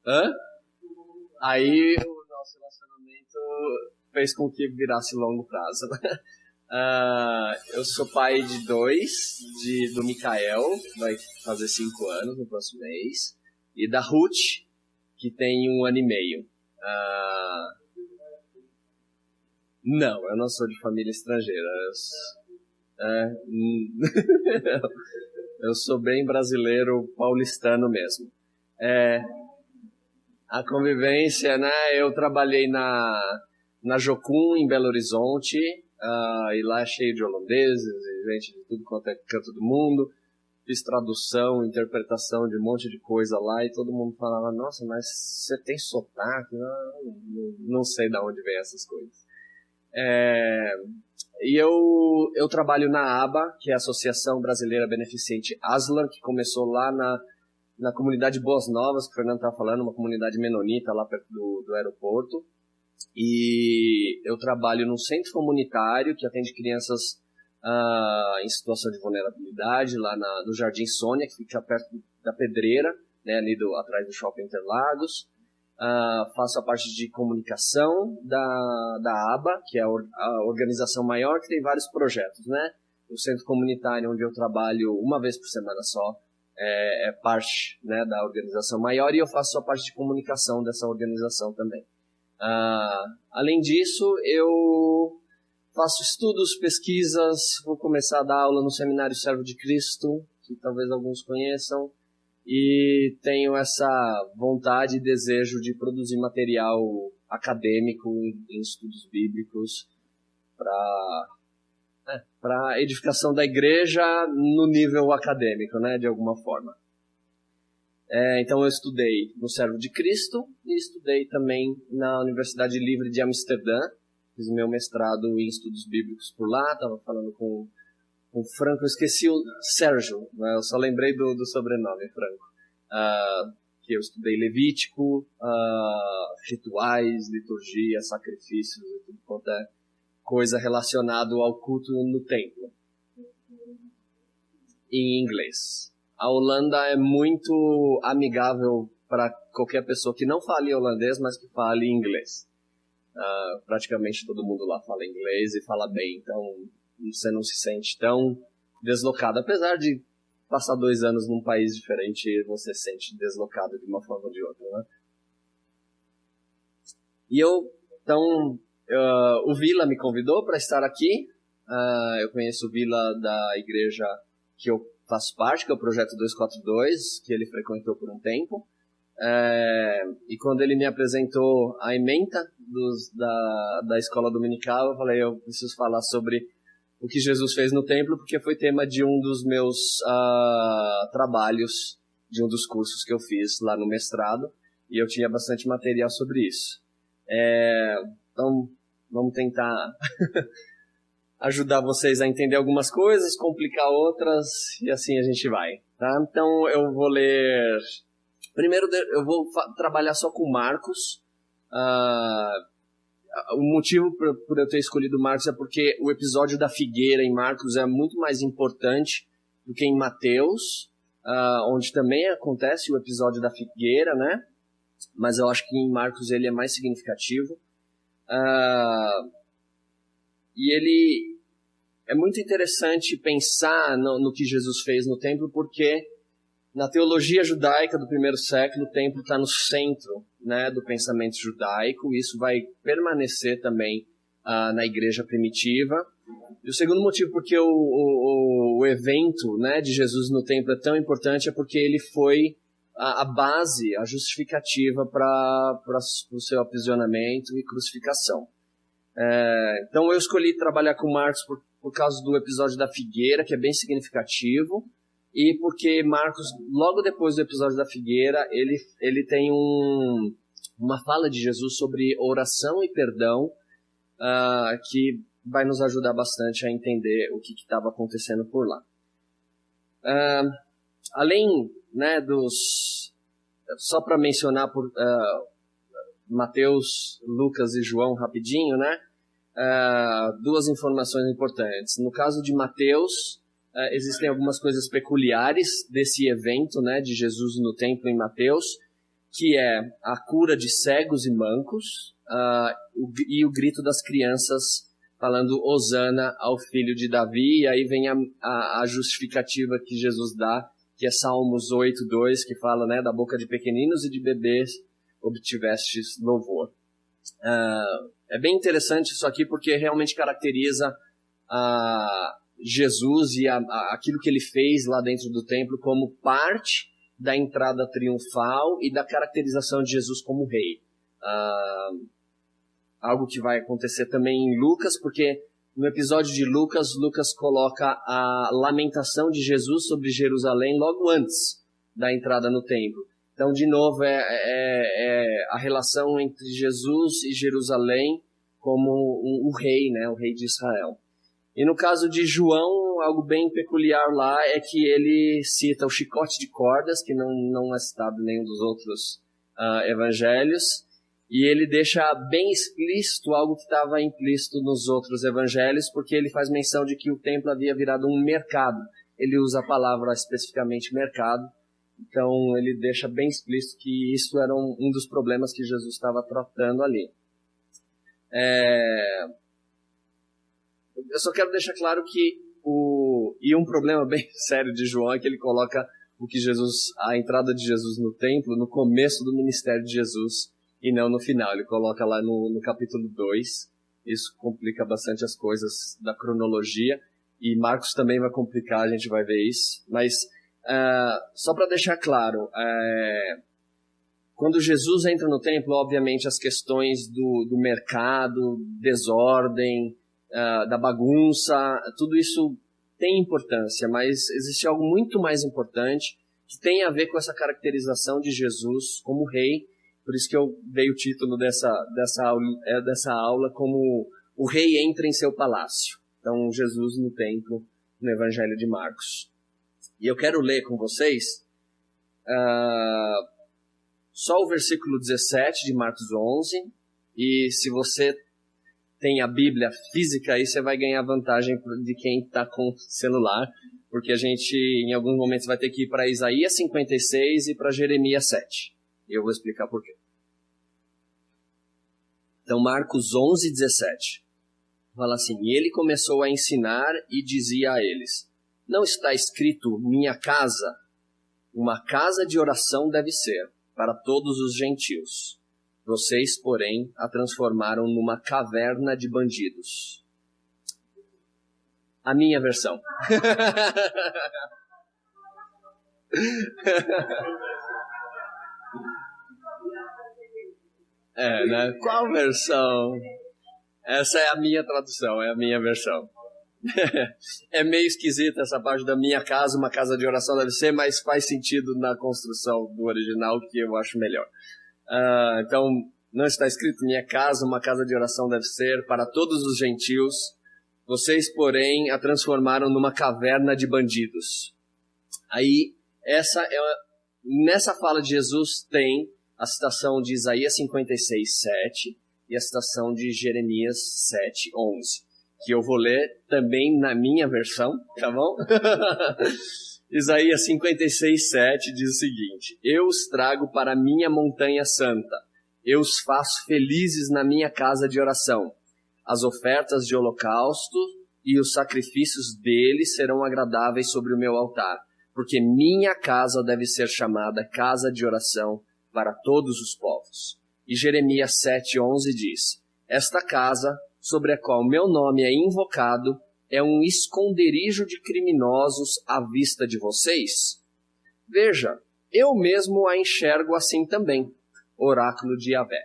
Hã? Aí o nosso relacionamento fez com que virasse longo prazo. Eu sou pai de 2, do Mikael, vai fazer 5 anos no próximo mês, e da Ruth, que tem 1 ano e meio. Não, eu não sou de família estrangeira. Eu sou bem brasileiro, paulistano mesmo. A convivência, né? Eu trabalhei na Jocum, em Belo Horizonte, e lá é cheio de holandeses e gente de tudo quanto é canto do mundo. Fiz tradução, interpretação de um monte de coisa lá e todo mundo falava, nossa, mas você tem sotaque? Não sei de onde vem essas coisas. E eu trabalho na ABA, que é a Associação Brasileira Beneficente Aslan, que começou lá na comunidade Boas Novas, que o Fernando estava falando, uma comunidade menonita lá perto do aeroporto. E eu trabalho num centro comunitário que atende crianças em situação de vulnerabilidade, lá no Jardim Sônia, que fica perto da Pedreira, né, ali atrás do Shopping Interlagos. Faço a parte de comunicação da ABA, que é a organização maior que tem vários projetos, né? O centro comunitário onde eu trabalho uma vez por semana só é parte, né, da organização maior, e eu faço a parte de comunicação dessa organização também. Além disso, eu faço estudos, pesquisas, vou começar a dar aula no Seminário Servo de Cristo, que talvez alguns conheçam, e tenho essa vontade e desejo de produzir material acadêmico em estudos bíblicos para edificação da igreja no nível acadêmico, né, de alguma forma. Então eu estudei no Servo de Cristo e estudei também na Universidade Livre de Amsterdã. Fiz meu mestrado em estudos bíblicos por lá, estava falando com o Franco, eu esqueci o Sérgio, né? Eu só lembrei do sobrenome, Franco. Que eu estudei Levítico, rituais, liturgia, sacrifícios e tudo quanto é coisa relacionada ao culto no templo, em inglês. A Holanda é muito amigável para qualquer pessoa que não fale holandês, mas que fale inglês. Praticamente todo mundo lá fala inglês e fala bem, então você não se sente tão deslocado. Apesar de passar 2 anos num país diferente, você se sente deslocado de uma forma ou de outra, né? E o Vila me convidou para estar aqui. Eu conheço o Vila da igreja que eu faço parte, que é o Projeto 242, que ele frequentou por um tempo. E quando ele me apresentou a ementa da escola dominical, eu falei, eu preciso falar sobre o que Jesus fez no templo, porque foi tema de um dos meus trabalhos, de um dos cursos que eu fiz lá no mestrado, e eu tinha bastante material sobre isso. Então, vamos tentar ajudar vocês a entender algumas coisas, complicar outras, e assim a gente vai, tá? Então, eu vou ler... Primeiro, eu vou trabalhar só com Marcos. O motivo por eu ter escolhido Marcos é porque o episódio da figueira em Marcos é muito mais importante do que em Mateus, onde também acontece o episódio da figueira, né? Mas eu acho que em Marcos ele é mais significativo. E ele é muito interessante pensar no que Jesus fez no templo, porque na teologia judaica do primeiro século, o templo está no centro, né, do pensamento judaico. Isso vai permanecer também na igreja primitiva. E o segundo motivo porque o evento, né, de Jesus no templo é tão importante é porque ele foi a base, a justificativa para o seu aprisionamento e crucificação. Então eu escolhi trabalhar com Marcos por causa do episódio da figueira, que é bem significativo. E porque Marcos, logo depois do episódio da figueira, ele tem uma fala de Jesus sobre oração e perdão, que vai nos ajudar bastante a entender o que estava acontecendo por lá. Além, né, só para mencionar por Mateus, Lucas e João rapidinho, né, 2 informações importantes. No caso de Mateus, existem algumas coisas peculiares desse evento, né, de Jesus no templo em Mateus. que é a cura de cegos e mancos, e o grito das crianças falando Hosana ao filho de Davi, e aí vem a justificativa que Jesus dá, que é Salmos 8:2, que fala, né, da boca de pequeninos e de bebês obtivestes louvor. É bem interessante isso aqui, porque realmente caracteriza Jesus e aquilo que ele fez lá dentro do templo como parte da entrada triunfal e da caracterização de Jesus como rei. Algo que vai acontecer também em Lucas, porque no episódio de Lucas, Lucas coloca a lamentação de Jesus sobre Jerusalém logo antes da entrada no templo. Então, de novo, é a relação entre Jesus e Jerusalém como o rei, né, o rei de Israel. E no caso de João, algo bem peculiar lá é que ele cita o chicote de cordas, que não é citado em nenhum dos outros evangelhos, e ele deixa bem explícito algo que estava implícito nos outros evangelhos, porque ele faz menção de que o templo havia virado um mercado. Ele usa a palavra especificamente mercado, então ele deixa bem explícito que isso era um dos problemas que Jesus estava tratando ali. Eu só quero deixar claro que um problema bem sério de João é que ele coloca a entrada de Jesus no templo no começo do ministério de Jesus e não no final. Ele coloca lá no capítulo 2. Isso complica bastante as coisas da cronologia, e Marcos também vai complicar, a gente vai ver isso. Mas só para deixar claro, quando Jesus entra no templo, obviamente as questões do mercado, desordem, da bagunça, tudo isso tem importância, mas existe algo muito mais importante que tem a ver com essa caracterização de Jesus como rei. Por isso que eu dei o título dessa aula como o rei entra em seu palácio. Então, Jesus no templo, no Evangelho de Marcos. E eu quero ler com vocês só o versículo 17 de Marcos 11. E se você tem a Bíblia física, aí você vai ganhar vantagem de quem está com celular, porque a gente, em alguns momentos, vai ter que ir para Isaías 56 e para Jeremias 7. E eu vou explicar por quê. Então, Marcos 11, 17. Fala assim: E ele começou a ensinar e dizia a eles: Não está escrito, minha casa? Uma casa de oração deve ser para todos os gentios. Vocês, porém, a transformaram numa caverna de bandidos. A minha versão. Né? Qual versão? Essa é a minha tradução, é a minha versão. É meio esquisita essa parte da minha casa, uma casa de oração deve ser, mas faz sentido na construção do original, que eu acho melhor. Então, não está escrito minha casa, uma casa de oração deve ser para todos os gentios. Vocês, porém, a transformaram numa caverna de bandidos. Aí, nessa fala de Jesus tem a citação de Isaías 56, 7 e a citação de Jeremias 7, 11, que eu vou ler também na minha versão, tá bom? Isaías 56, 7 diz o seguinte: Eu os trago para a minha montanha santa, eu os faço felizes na minha casa de oração. As ofertas de holocausto e os sacrifícios deles serão agradáveis sobre o meu altar, porque minha casa deve ser chamada casa de oração para todos os povos. E Jeremias 7:11 diz: Esta casa, sobre a qual meu nome é invocado, é um esconderijo de criminosos à vista de vocês? Veja, eu mesmo a enxergo assim também. Oráculo de Yahvé.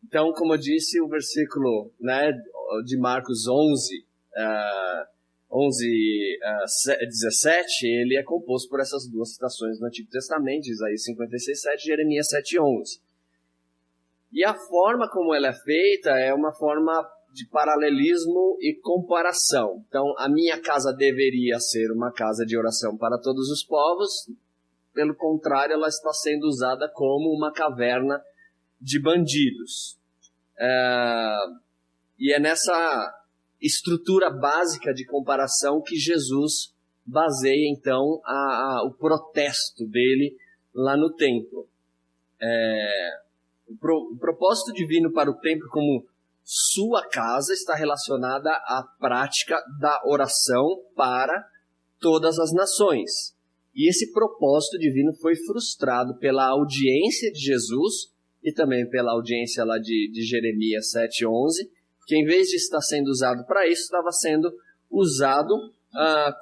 Então, como eu disse, o versículo, né, de Marcos 17, ele é composto por essas duas citações do Antigo Testamento, Isaías 56, 7 e Jeremias 7, 11. E a forma como ela é feita é uma forma de paralelismo e comparação. Então, a minha casa deveria ser uma casa de oração para todos os povos. Pelo contrário, ela está sendo usada como uma caverna de bandidos. E é nessa estrutura básica de comparação que Jesus baseia então o protesto dele lá no templo. O propósito divino para o templo como sua casa está relacionada à prática da oração para todas as nações. E esse propósito divino foi frustrado pela audiência de Jesus e também pela audiência lá de Jeremias 7:11, que em vez de estar sendo usado para isso, estava sendo usado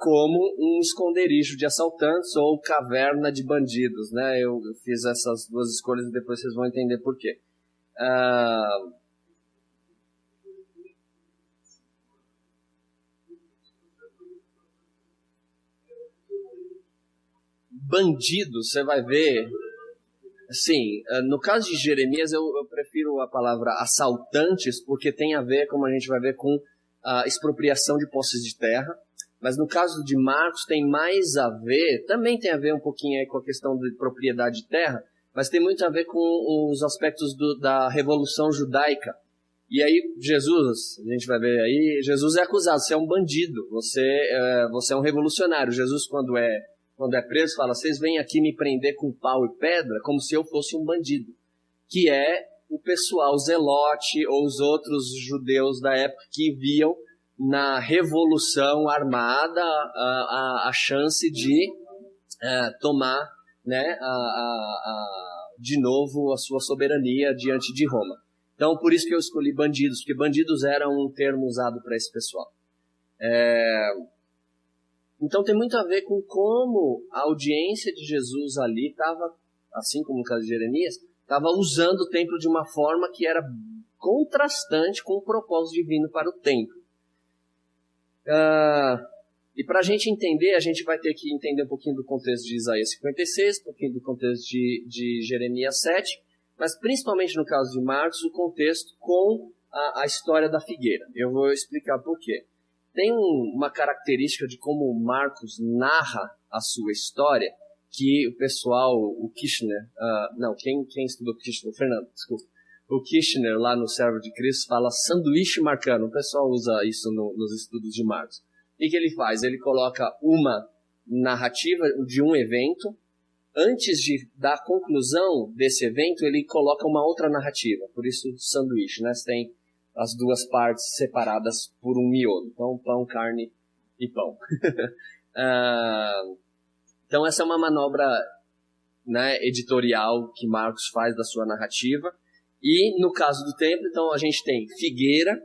como um esconderijo de assaltantes ou caverna de bandidos, né? Eu fiz essas duas escolhas e depois vocês vão entender por quê. Bandidos, você vai ver, sim, no caso de Jeremias eu prefiro a palavra assaltantes, porque tem a ver, como a gente vai ver, com a expropriação de posses de terra, mas no caso de Marcos tem mais a ver, também tem a ver um pouquinho aí com a questão de propriedade de terra, mas tem muito a ver com os aspectos da Revolução Judaica. E aí Jesus, a gente vai ver aí, Jesus é acusado, você é um bandido, você é um revolucionário. Jesus, quando é preso, fala, vocês vêm aqui me prender com pau e pedra como se eu fosse um bandido, que é o pessoal zelote ou os outros judeus da época que viam na revolução armada a chance de tomar, né, de novo a sua soberania diante de Roma. Então, por isso que eu escolhi bandidos, porque bandidos eram um termo usado para esse pessoal. Então tem muito a ver com como a audiência de Jesus ali estava, assim como no caso de Jeremias, estava usando o templo de uma forma que era contrastante com o propósito divino para o templo. E para a gente entender, a gente vai ter que entender um pouquinho do contexto de Isaías 56, um pouquinho do contexto de Jeremias 7, mas principalmente no caso de Marcos, o contexto com a história da figueira. Eu vou explicar por quê. Tem uma característica de como Marcos narra a sua história, que o pessoal, o Kirchner, quem estudou Kirchner? O Fernando, desculpa. O Kirchner, lá no Servo de Cristo, fala sanduíche marcano. O pessoal usa isso nos estudos de Marcos. E o que ele faz? Ele coloca uma narrativa de um evento. Antes da conclusão desse evento, ele coloca uma outra narrativa. Por isso, sanduíche, né? Você tem as duas partes separadas por um miolo. Então, pão, carne e pão. Então, essa é uma manobra, né, editorial que Marcos faz da sua narrativa. E no caso do templo, então, a gente tem figueira,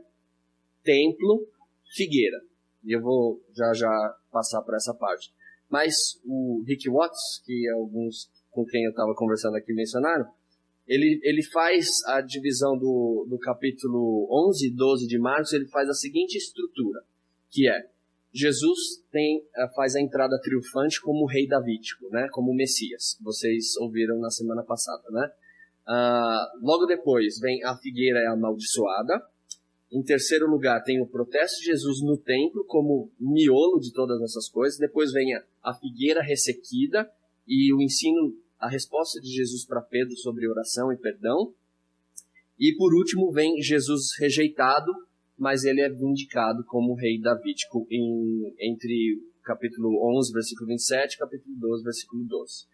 templo, figueira. E eu vou já passar por essa parte. Mas o Rick Watts, que alguns com quem eu estava conversando aqui mencionaram, ele faz a divisão do capítulo 11 e 12 de Marcos, ele faz a seguinte estrutura, que é, Jesus faz a entrada triunfante como rei davídico, né, como Messias. Vocês ouviram na semana passada, né? Logo depois vem a figueira é amaldiçoada. Em terceiro lugar tem o protesto de Jesus no templo como miolo de todas essas coisas. Depois vem a figueira ressequida e o ensino, a resposta de Jesus para Pedro sobre oração e perdão. E por último vem Jesus rejeitado, mas ele é vindicado como rei davídico entre capítulo 11, versículo 27 e capítulo 12, versículo 12.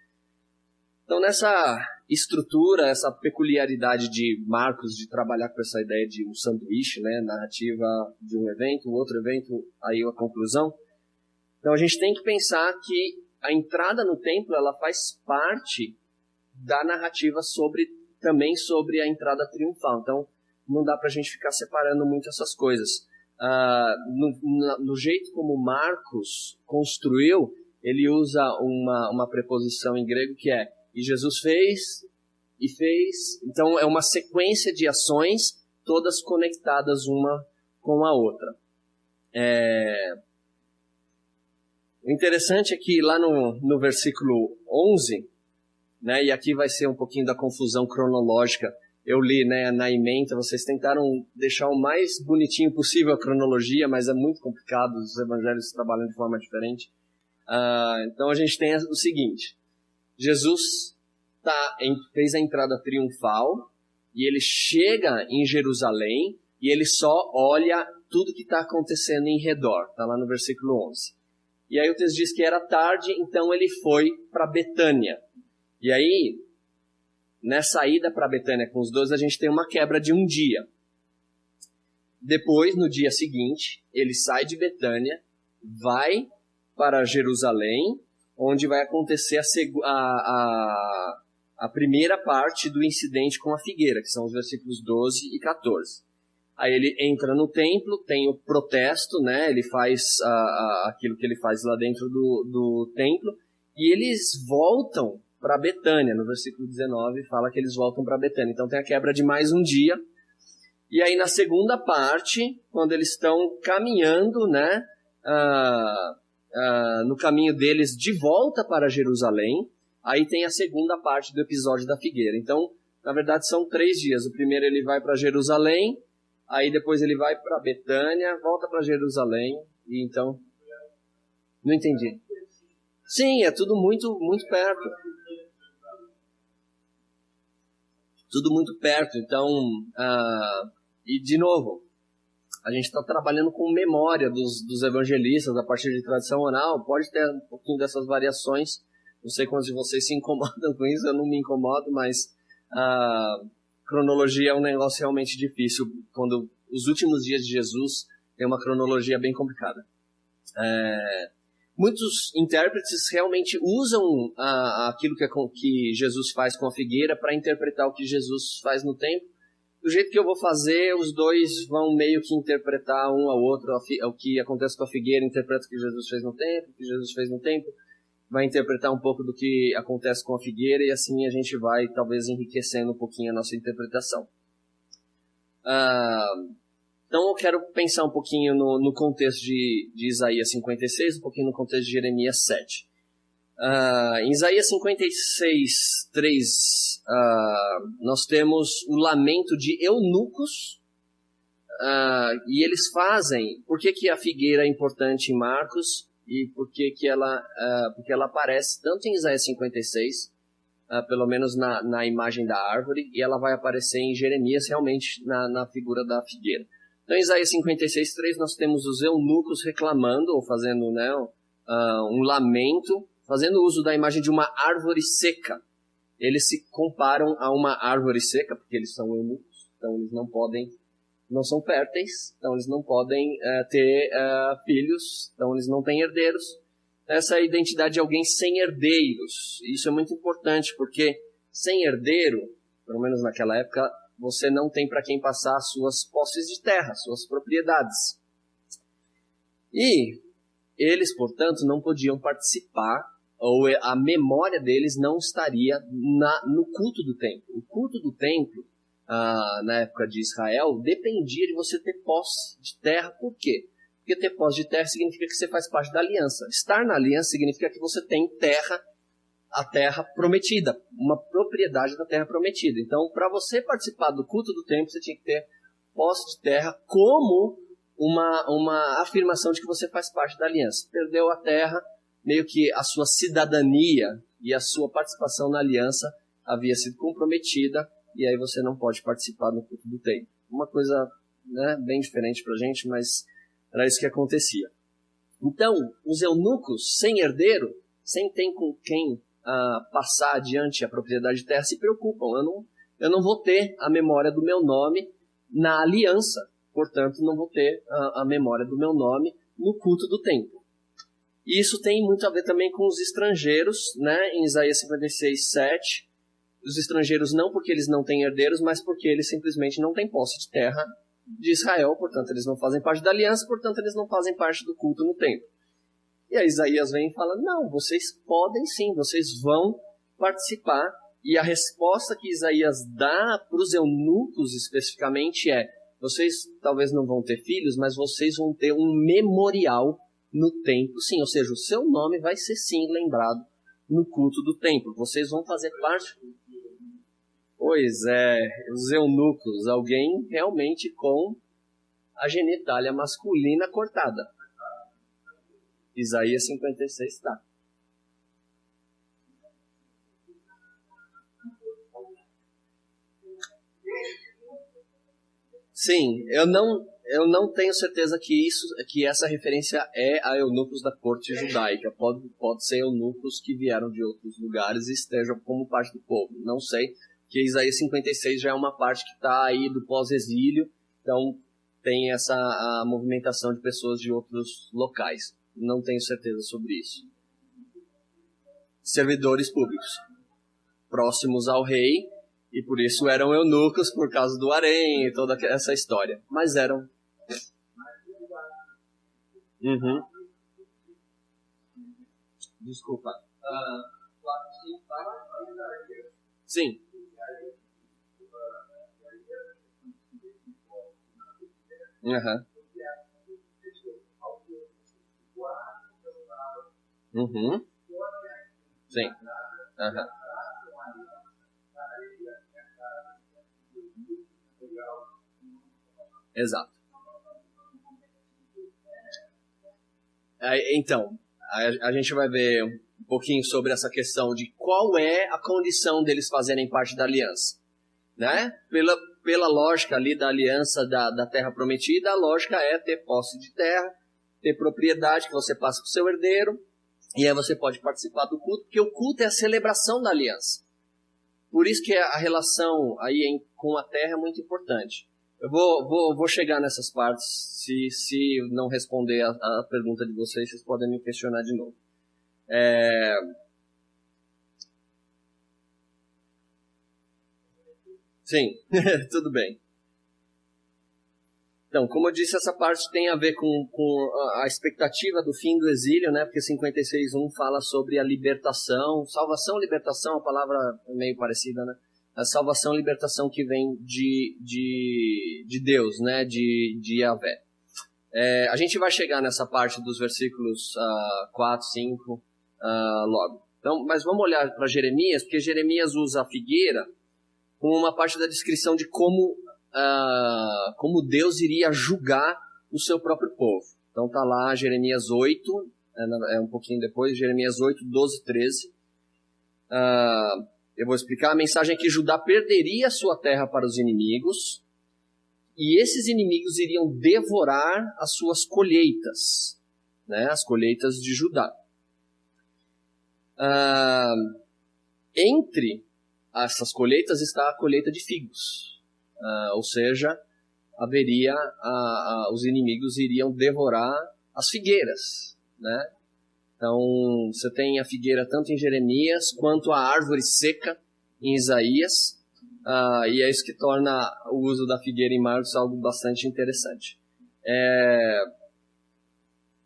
Então nessa estrutura, essa peculiaridade de Marcos de trabalhar com essa ideia de um sanduíche, né, narrativa de um evento, outro evento, aí a conclusão. Então a gente tem que pensar que a entrada no templo ela faz parte da narrativa também sobre a entrada triunfal. Então não dá para a gente ficar separando muito essas coisas. No jeito como Marcos construiu, ele usa uma preposição em grego que é e Jesus fez, e fez. Então é uma sequência de ações, todas conectadas uma com a outra. O interessante é que lá no versículo 11, né, e aqui vai ser um pouquinho da confusão cronológica, eu li, né, na ementa, vocês tentaram deixar o mais bonitinho possível a cronologia, mas é muito complicado, os evangelhos trabalham de forma diferente. Então a gente tem o seguinte: Jesus fez a entrada triunfal e ele chega em Jerusalém e ele só olha tudo que está acontecendo em redor. Está lá no versículo 11. E aí o texto diz que era tarde, então ele foi para Betânia. E aí, nessa ida para Betânia com os 12, a gente tem uma quebra de um dia. Depois, no dia seguinte, ele sai de Betânia, vai para Jerusalém, onde vai acontecer a primeira parte do incidente com a figueira, que são os versículos 12 e 14. Aí ele entra no templo, tem o protesto, né? Ele faz aquilo que ele faz lá dentro do templo, e eles voltam para Betânia. No versículo 19 fala que eles voltam para Betânia. Então tem a quebra de mais um dia. E aí na segunda parte, quando eles estão caminhando, né? No caminho deles de volta para Jerusalém, aí tem a segunda parte do episódio da figueira. Então, na verdade, são 3 dias. O primeiro ele vai para Jerusalém, aí depois ele vai para Betânia, volta para Jerusalém, e então... Não entendi. Sim, é tudo muito, muito perto. Tudo muito perto. Então, e de novo, a gente está trabalhando com memória dos evangelistas a partir de tradição oral. Pode ter um pouquinho dessas variações. Não sei quantos de vocês se incomodam com isso, eu não me incomodo, mas cronologia é um negócio realmente difícil. Quando os últimos dias de Jesus tem uma cronologia bem complicada. Muitos intérpretes realmente usam aquilo que Jesus faz com a figueira para interpretar o que Jesus faz no templo. Do jeito que eu vou fazer, os dois vão meio que interpretar um ao outro. O que acontece com a figueira interpreta o que Jesus fez no templo, o que Jesus fez no templo vai interpretar um pouco do que acontece com a figueira, e assim a gente vai talvez enriquecendo um pouquinho a nossa interpretação. Então eu quero pensar um pouquinho no contexto de Isaías 56, um pouquinho no contexto de Jeremias 7. Em Isaías 56, 3, nós temos o lamento de eunucos, e eles fazem... Por que a figueira é importante em Marcos e porque ela aparece tanto em Isaías 56, pelo menos na imagem da árvore, e ela vai aparecer em Jeremias realmente na figura da figueira. Então em Isaías 56, 3 nós temos os eunucos reclamando, ou fazendo um lamento, fazendo uso da imagem de uma árvore seca. Eles se comparam a uma árvore seca, porque eles são eunucos, então eles não são férteis, então eles não podem ter filhos, então eles não têm herdeiros. Essa é a identidade de alguém sem herdeiros. Isso é muito importante, porque sem herdeiro, pelo menos naquela época, você não tem para quem passar as suas posses de terra, suas propriedades. E eles, portanto, não podiam participar, ou a memória deles não estaria no culto do templo. O culto do templo, na época de Israel, dependia de você ter posse de terra. Por quê? Porque ter posse de terra significa que você faz parte da aliança. Estar na aliança significa que você tem terra, a terra prometida, uma propriedade da terra prometida. Então, para você participar do culto do templo, você tinha que ter posse de terra como uma afirmação de que você faz parte da aliança. Perdeu a terra, meio que a sua cidadania e a sua participação na aliança havia sido comprometida, e aí você não pode participar do culto do templo. Uma coisa, né, bem diferente para a gente, mas era isso que acontecia. Então, os eunucos, sem herdeiro, sem ter com quem passar adiante a propriedade de terra, se preocupam. Eu não vou ter a memória do meu nome na aliança, portanto, não vou ter a memória do meu nome no culto do templo. E isso tem muito a ver também com os estrangeiros, né? Em Isaías 56, 7, os estrangeiros não porque eles não têm herdeiros, mas porque eles simplesmente não têm posse de terra de Israel, portanto eles não fazem parte da aliança, portanto eles não fazem parte do culto no templo. E aí Isaías vem e fala, não, vocês podem sim, vocês vão participar. E a resposta que Isaías dá para os eunucos especificamente é, vocês talvez não vão ter filhos, mas vocês vão ter um memorial no templo, sim, ou seja, o seu nome vai ser sim lembrado no culto do templo. Vocês vão fazer parte... Pois é, os eunucos, alguém realmente com a genitália masculina cortada. Isaías 56 está. Sim, eu não tenho certeza que essa referência é a eunucos da corte judaica. Pode ser eunucos que vieram de outros lugares e estejam como parte do povo. Não sei, porque Isaías 56 já é uma parte que está aí do pós-exílio, então tem a movimentação de pessoas de outros locais. Não tenho certeza sobre isso. Servidores públicos, próximos ao rei, e por isso eram eunucos por causa do harém e toda essa história. Mas eram. Uhum. Desculpa. Sim. Uhum. Uhum. Sim. Uhum. Exato. Então, a gente vai ver um pouquinho sobre essa questão de qual é a condição deles fazerem parte da aliança. Né? Pela lógica ali da aliança da terra prometida, a lógica é ter posse de terra, ter propriedade que você passa para o seu herdeiro, e aí você pode participar do culto, porque o culto é a celebração da aliança. Por isso que a relação aí com a terra é muito importante. Eu vou chegar nessas partes. Se não responder a pergunta de vocês, vocês podem me questionar de novo. Sim, tudo bem. Então, como eu disse, essa parte tem a ver com a expectativa do fim do exílio, né? Porque 56.1 fala sobre a libertação. Salvação, libertação, a palavra é meio parecida, né? A salvação e libertação que vem de Deus, né? De Yahvé. A gente vai chegar nessa parte dos versículos 4, 5 logo. Então, mas vamos olhar para Jeremias, porque Jeremias usa a figueira como uma parte da descrição de como Deus iria julgar o seu próprio povo. Então tá lá Jeremias 8, um pouquinho depois, Jeremias 8, 12, 13. Eu vou explicar. A mensagem é que Judá perderia sua terra para os inimigos, e esses inimigos iriam devorar as suas colheitas, né, as colheitas de Judá. Entre essas colheitas está a colheita de figos. Ou seja, haveria os inimigos iriam devorar as figueiras, né? Então, você tem a figueira tanto em Jeremias quanto a árvore seca em Isaías, e é isso que torna o uso da figueira em Marcos algo bastante interessante.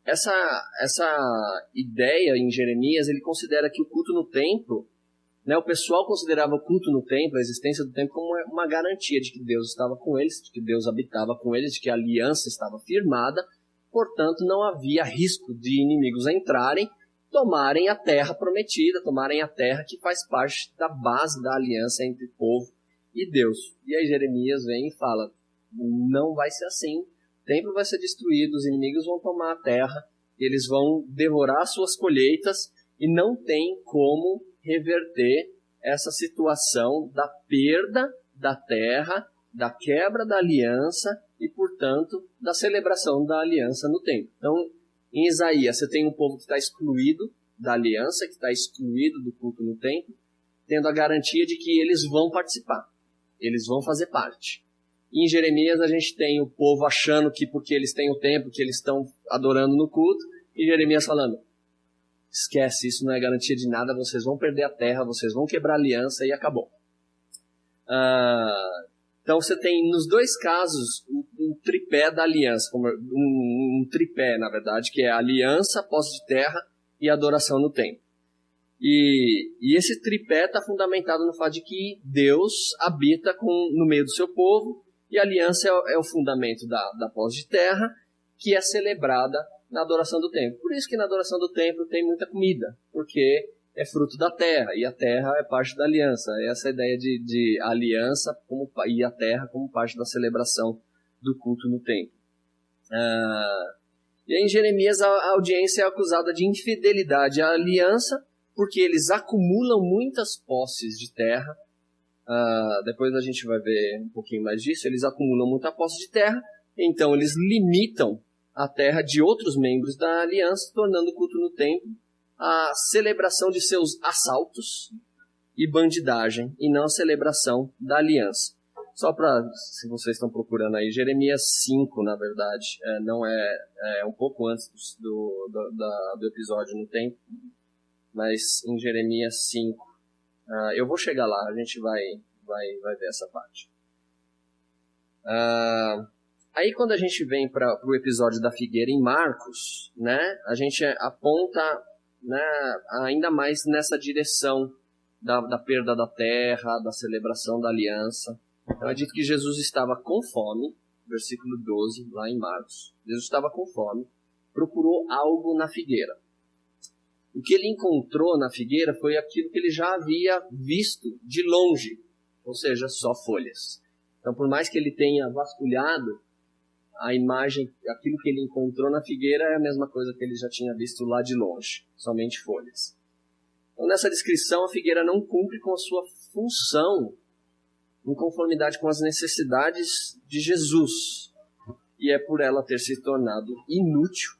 Essa ideia em Jeremias, ele considera que o culto no templo, né, o pessoal considerava o culto no templo, a existência do templo, como uma garantia de que Deus estava com eles, de que Deus habitava com eles, de que a aliança estava firmada. Portanto, não havia risco de inimigos entrarem, tomarem a terra prometida, tomarem a terra que faz parte da base da aliança entre o povo e Deus. E aí Jeremias vem e fala, não vai ser assim, o templo vai ser destruído, os inimigos vão tomar a terra, eles vão devorar suas colheitas, e não tem como reverter essa situação da perda da terra, da quebra da aliança e, portanto, da celebração da aliança no templo. Então, em Isaías, você tem um povo que está excluído da aliança, que está excluído do culto no templo, tendo a garantia de que eles vão participar, eles vão fazer parte. E em Jeremias, a gente tem o povo achando que porque eles têm o templo, que eles estão adorando no culto, e Jeremias falando, esquece, isso não é garantia de nada, vocês vão perder a terra, vocês vão quebrar a aliança e acabou. Então você tem nos dois casos um tripé da aliança, um tripé na verdade, que é a aliança, posse de terra e adoração no templo. E esse tripé está fundamentado no fato de que Deus habita no meio do seu povo, e a aliança é o fundamento da posse de terra, que é celebrada na adoração do templo. Por isso que na adoração do templo tem muita comida, porque é fruto da terra, e a terra é parte da aliança. Essa é a ideia de aliança e a terra como parte da celebração do culto no templo. E aí em Jeremias a audiência é acusada de infidelidade à aliança, porque eles acumulam muitas posses de terra. Depois a gente vai ver um pouquinho mais disso. Eles acumulam muita posse de terra, Então eles limitam a terra de outros membros da aliança, tornando o culto no templo a celebração de seus assaltos e bandidagem, e não a celebração da aliança. Só para, se vocês estão procurando aí, Jeremias 5, na verdade, não é um pouco antes do episódio no templo, mas em Jeremias 5. Eu vou chegar lá, a gente vai ver essa parte. Aí quando a gente vem para o episódio da figueira em Marcos, né, a gente aponta, né, ainda mais nessa direção da perda da terra, da celebração da aliança. Então é dito que Jesus estava com fome, versículo 12, lá em Marcos. Jesus estava com fome, procurou algo na figueira. O que ele encontrou na figueira foi aquilo que ele já havia visto de longe, ou seja, só folhas. Então, por mais que ele tenha vasculhado a imagem, aquilo que ele encontrou na figueira é a mesma coisa que ele já tinha visto lá de longe, somente folhas. Então, nessa descrição, a figueira não cumpre com a sua função em conformidade com as necessidades de Jesus. E é por ela ter se tornado inútil,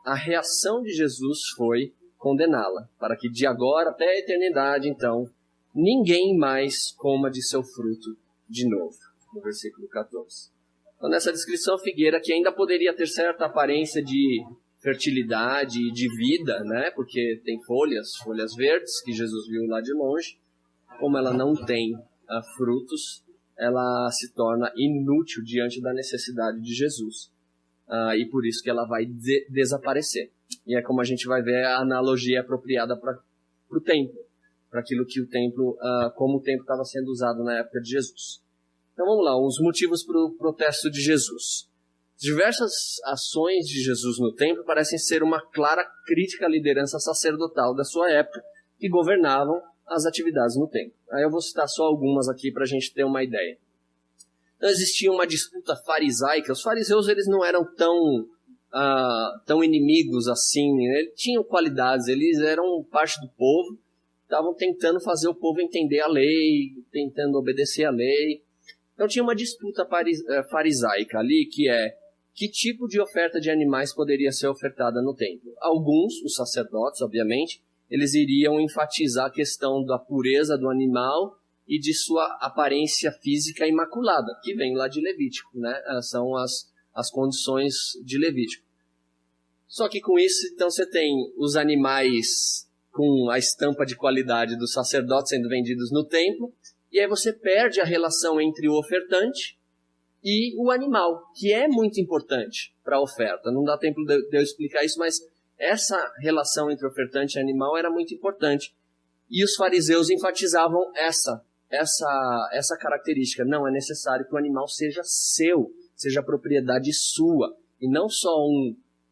a reação de Jesus foi condená-la, para que de agora até a eternidade, então, ninguém mais coma de seu fruto de novo. No versículo 14. Então, nessa descrição, a figueira, que ainda poderia ter certa aparência de fertilidade e de vida, né? Porque tem folhas verdes, que Jesus viu lá de longe. Como ela não tem frutos, ela se torna inútil diante da necessidade de Jesus. E por isso que ela vai desaparecer. E é como a gente vai ver a analogia apropriada para o templo, para aquilo que o templo, como o templo estava sendo usado na época de Jesus. Então vamos lá, os motivos para o protesto de Jesus. Diversas ações de Jesus no templo parecem ser uma clara crítica à liderança sacerdotal da sua época, que governavam as atividades no templo. Aí eu vou citar só algumas aqui para a gente ter uma ideia. Então existia uma disputa farisaica. Os fariseus eles não eram tão inimigos assim, né? Eles tinham qualidades, eles eram parte do povo, estavam tentando fazer o povo entender a lei, tentando obedecer a lei. Então tinha uma disputa farisaica ali, que tipo de oferta de animais poderia ser ofertada no templo. Alguns, os sacerdotes, obviamente, eles iriam enfatizar a questão da pureza do animal e de sua aparência física imaculada, que vem lá de Levítico, né? São as condições de Levítico. Só que com isso, então, você tem os animais com a estampa de qualidade dos sacerdotes sendo vendidos no templo, e aí você perde a relação entre o ofertante e o animal, que é muito importante para a oferta. Não dá tempo de eu explicar isso, mas essa relação entre ofertante e animal era muito importante. E os fariseus enfatizavam essa característica. Não, é necessário que o animal seja seu, seja propriedade sua, e não só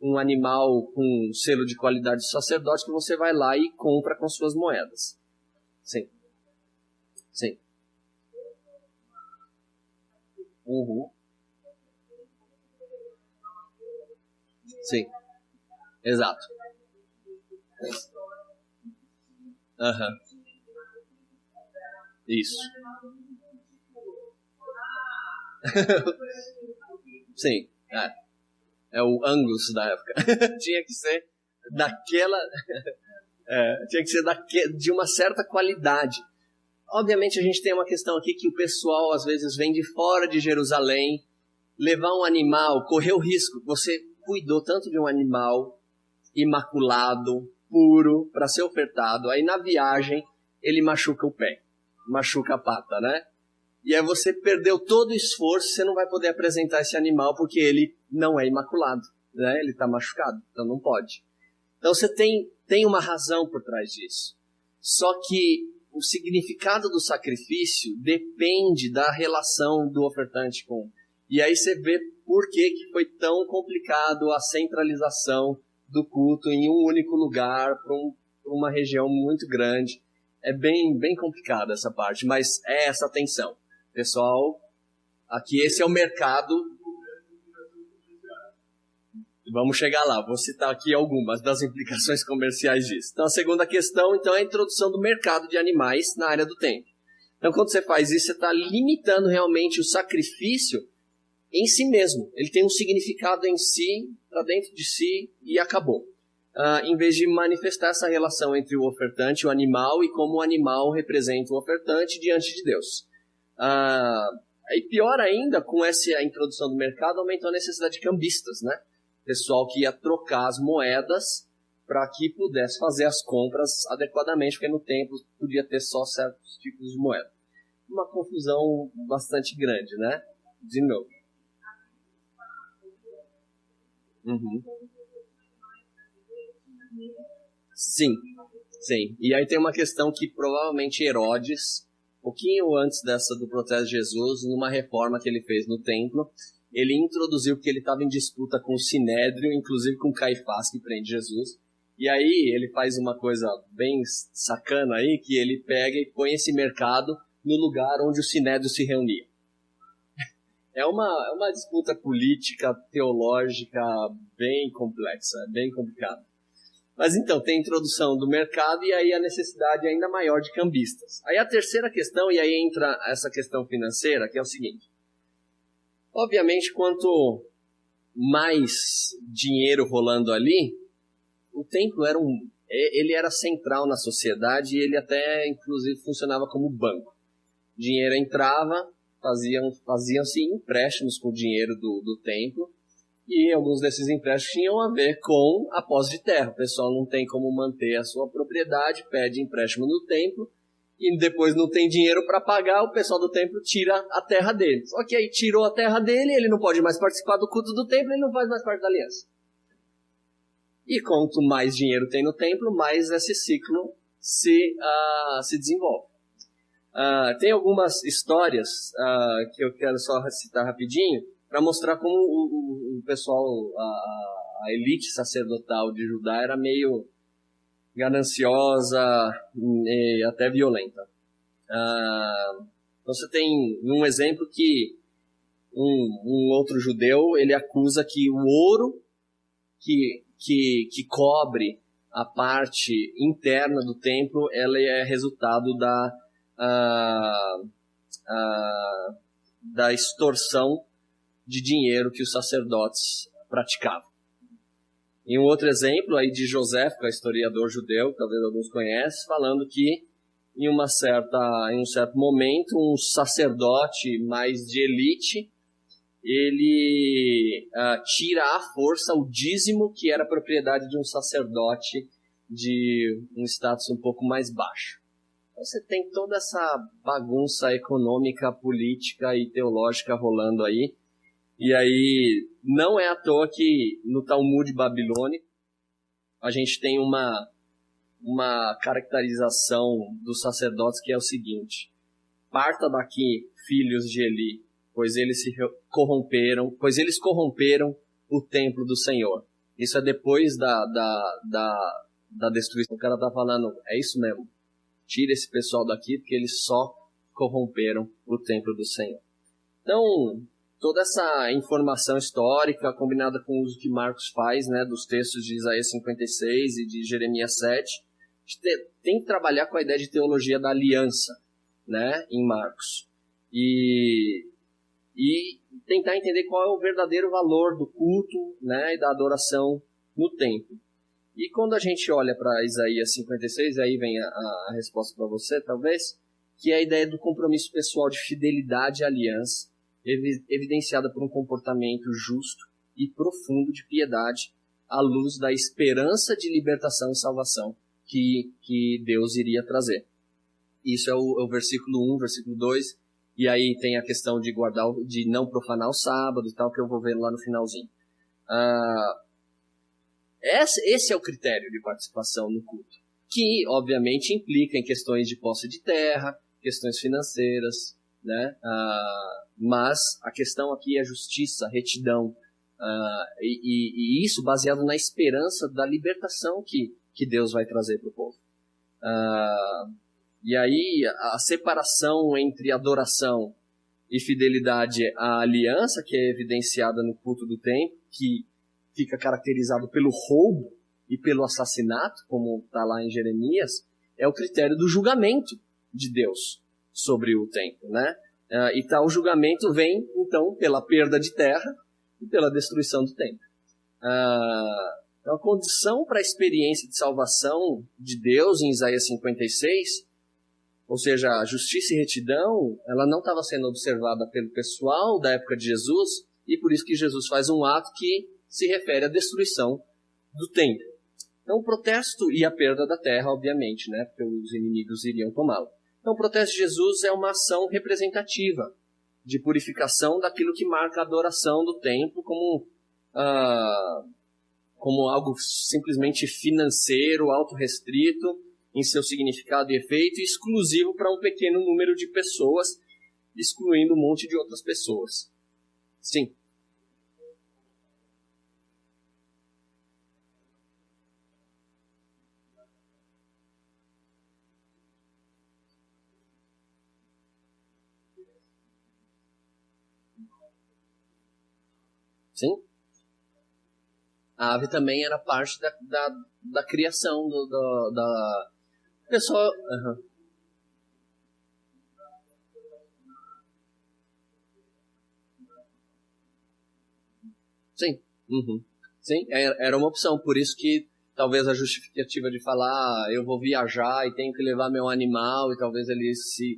um animal com selo de qualidade de sacerdote que você vai lá e compra com suas moedas. Sim. Sim. Uhum. Sim. Exato. Aham. Isso. Sim. É o Angus da época. Tinha que ser daquela... tinha que ser de uma certa qualidade. Obviamente a gente tem uma questão aqui que o pessoal às vezes vem de fora de Jerusalém, levar um animal, correr o risco. Você cuidou tanto de um animal imaculado, puro, para ser ofertado. Aí na viagem ele machuca o pé, machuca a pata, né? E aí você perdeu todo o esforço, você não vai poder apresentar esse animal porque ele não é imaculado, né? Ele está machucado, então não pode. Então você tem uma razão por trás disso. Só que o significado do sacrifício depende da relação do ofertante com... E aí você vê por que foi tão complicado a centralização do culto em um único lugar, para uma região muito grande. É bem complicado essa parte, mas é essa a tensão. Pessoal, aqui esse é o mercado. Vamos chegar lá, vou citar aqui algumas das implicações comerciais disso. Então, a segunda questão, então, é a introdução do mercado de animais na área do templo. Então, quando você faz isso, você está limitando realmente o sacrifício em si mesmo. Ele tem um significado em si, para dentro de si, e acabou. Em vez de manifestar essa relação entre o ofertante e o animal, e como o animal representa o ofertante diante de Deus. E pior ainda, com essa introdução do mercado, aumentou a necessidade de cambistas, né? Pessoal que ia trocar as moedas para que pudesse fazer as compras adequadamente, porque no templo podia ter só certos tipos de moeda. Uma confusão bastante grande, né? De novo. Uhum. Sim, sim. E aí tem uma questão que provavelmente Herodes, um pouquinho antes do protesto de Jesus, numa reforma que ele fez no templo, ele introduziu que ele estava em disputa com o Sinédrio, inclusive com Caifás, que prende Jesus. E aí ele faz uma coisa bem sacana aí, que ele pega e põe esse mercado no lugar onde o Sinédrio se reunia. É uma disputa política, teológica bem complexa, bem complicada. Mas então, tem a introdução do mercado e aí a necessidade ainda maior de cambistas. Aí a terceira questão, e aí entra essa questão financeira, que é o seguinte. Obviamente, quanto mais dinheiro rolando ali, o templo ele era central na sociedade e ele até, inclusive, funcionava como banco. Dinheiro entrava, faziam-se empréstimos com o dinheiro do templo, e alguns desses empréstimos tinham a ver com a posse de terra. O pessoal não tem como manter a sua propriedade, pede empréstimo no templo, e depois não tem dinheiro para pagar, o pessoal do templo tira a terra dele. Só que aí tirou a terra dele, ele não pode mais participar do culto do templo, ele não faz mais parte da aliança. E quanto mais dinheiro tem no templo, mais esse ciclo se desenvolve. Tem algumas histórias que eu quero só citar rapidinho, para mostrar como o pessoal, a elite sacerdotal de Judá era meio gananciosa e até violenta. Então você tem um exemplo que um outro judeu, ele acusa que o ouro que cobre a parte interna do templo, ela é resultado da extorsão de dinheiro que os sacerdotes praticavam. E um outro exemplo aí de José, que é historiador judeu, talvez alguns conhecem, falando que em um certo momento, um sacerdote mais de elite, ele tira à força o dízimo que era propriedade de um sacerdote de um status um pouco mais baixo. Então você tem toda essa bagunça econômica, política e teológica rolando aí. E aí, não é à toa que no Talmud babilônico a gente tem uma caracterização dos sacerdotes que é o seguinte: parta daqui, filhos de Eli, pois eles corromperam o templo do Senhor. Isso é depois da destruição. O cara está falando, é isso mesmo, tira esse pessoal daqui porque eles só corromperam o templo do Senhor. Então, toda essa informação histórica, combinada com o uso que Marcos faz, né, dos textos de Isaías 56 e de Jeremias 7, a gente tem que trabalhar com a ideia de teologia da aliança, né, em Marcos. E tentar entender qual é o verdadeiro valor do culto, né, e da adoração no templo. E quando a gente olha para Isaías 56, aí vem a resposta para você, talvez, que é a ideia do compromisso pessoal de fidelidade à aliança, evidenciada por um comportamento justo e profundo de piedade, à luz da esperança de libertação e salvação que Deus iria trazer. Isso é o versículo 1, versículo 2, e aí tem a questão de de não profanar o sábado e tal, que eu vou ver lá no finalzinho. Esse é o critério de participação no culto, que obviamente implica em questões de posse de terra, questões financeiras, né? Mas a questão aqui é justiça, retidão, e isso baseado na esperança da libertação que Deus vai trazer para o povo. E aí a separação entre adoração e fidelidade à aliança, que é evidenciada no culto do templo, que fica caracterizado pelo roubo e pelo assassinato, como está lá em Jeremias, é o critério do julgamento de Deus sobre o templo, né? E tal julgamento vem, então, pela perda de terra e pela destruição do templo. Então, a condição para a experiência de salvação de Deus em Isaías 56, ou seja, a justiça e retidão, ela não estava sendo observada pelo pessoal da época de Jesus, e por isso que Jesus faz um ato que se refere à destruição do templo. Então, o protesto e a perda da terra, obviamente, né, porque os inimigos iriam tomá-la. Então, o protesto de Jesus é uma ação representativa de purificação daquilo que marca a adoração do templo como algo simplesmente financeiro, autorrestrito em seu significado e efeito, exclusivo para um pequeno número de pessoas, excluindo um monte de outras pessoas. Sim. Sim. A ave também era parte da criação da pessoa. Uhum. Sim. Uhum. Sim, era uma opção. Por isso que talvez a justificativa de falar eu vou viajar e tenho que levar meu animal, e talvez ele, se